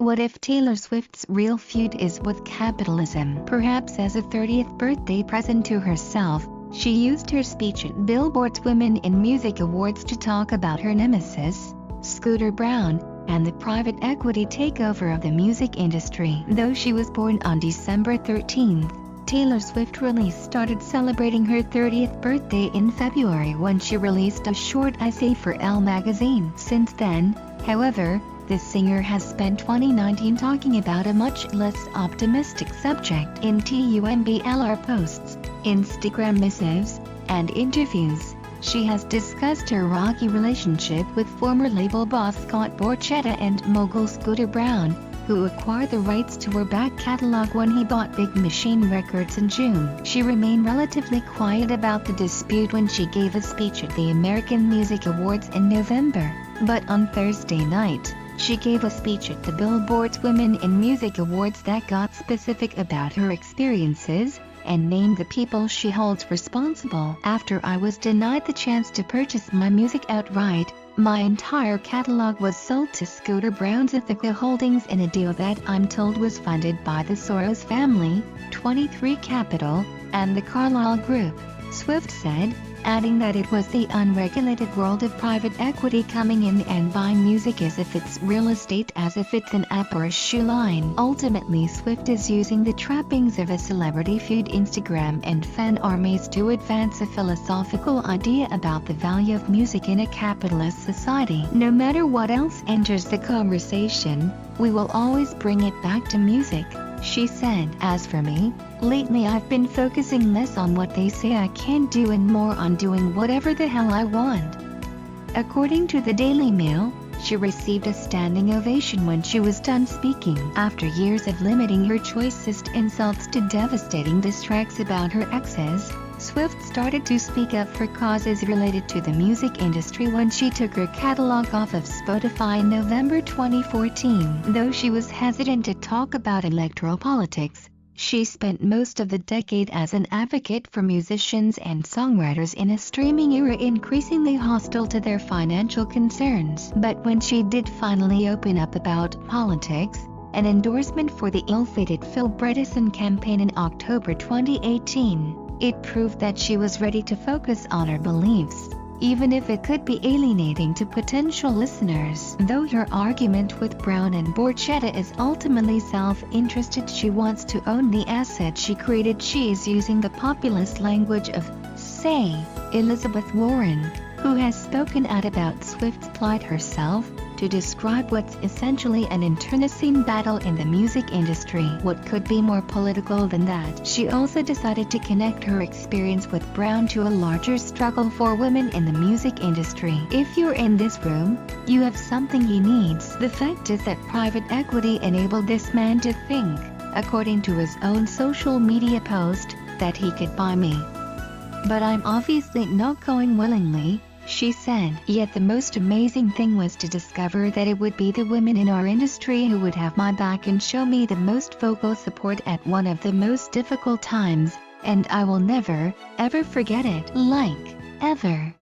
What if Taylor Swift's real feud is with capitalism? Perhaps as a 30th birthday present to herself, she used her speech at Billboard's Women in Music Awards to talk about her nemesis, Scooter Braun, and the private equity takeover of the music industry. Though she was born on December 13th, Taylor Swift really started celebrating her 30th birthday in February when she released a short essay for Elle magazine. Since then, however, the singer has spent 2019 talking about a much less optimistic subject in TUMBLR posts, Instagram missives, and interviews. She has discussed her rocky relationship with former label boss Scott Borchetta and mogul Scooter Braun, who acquired the rights to her back catalog when he bought Big Machine Records in June. She remained relatively quiet about the dispute when she gave a speech at the American Music Awards in November, but on Thursday night, she gave a speech at the Billboard's Women in Music Awards that got specific about her experiences and named the people she holds responsible. "After I was denied the chance to purchase my music outright, my entire catalog was sold to Scooter Braun's Ithaca Holdings in a deal that I'm told was funded by the Soros family, 23 Capital, and the Carlyle Group," Swift said, adding that it was the unregulated world of private equity coming in and buying music as if it's real estate, as if it's an app or a shoe line. Ultimately, Swift is using the trappings of a celebrity feud, Instagram, and fan armies to advance a philosophical idea about the value of music in a capitalist society. "No matter what else enters the conversation, we will always bring it back to music," she said. "As for me, lately I've been focusing less on what they say I can't do and more on doing whatever the hell I want." According to the Daily Mail, she received a standing ovation when she was done speaking. After years of limiting her choicest insults to devastating diss tracks about her exes, Swift started to speak up for causes related to the music industry when she took her catalog off of Spotify in November 2014. Though she was hesitant to talk about electoral politics, she spent most of the decade as an advocate for musicians and songwriters in a streaming era increasingly hostile to their financial concerns. But when she did finally open up about politics, an endorsement for the ill-fated Phil Bredesen campaign in October 2018, it proved that she was ready to focus on her beliefs, even if it could be alienating to potential listeners. Though her argument with Braun and Borchetta is ultimately self-interested, she wants to own the asset she created. She's using the populist language of, say, Elizabeth Warren, who has spoken out about Swift's plight herself, to describe what's essentially an internecine battle in the music industry. What could be more political than that? She also decided to connect her experience with Braun to a larger struggle for women in the music industry. "If you're in this room, you have something he needs. The fact is that private equity enabled this man to think, according to his own social media post, that he could buy me. But I'm obviously not going willingly," she said. "Yet the most amazing thing was to discover that it would be the women in our industry who would have my back and show me the most vocal support at one of the most difficult times, and I will never, ever forget it. Like, ever."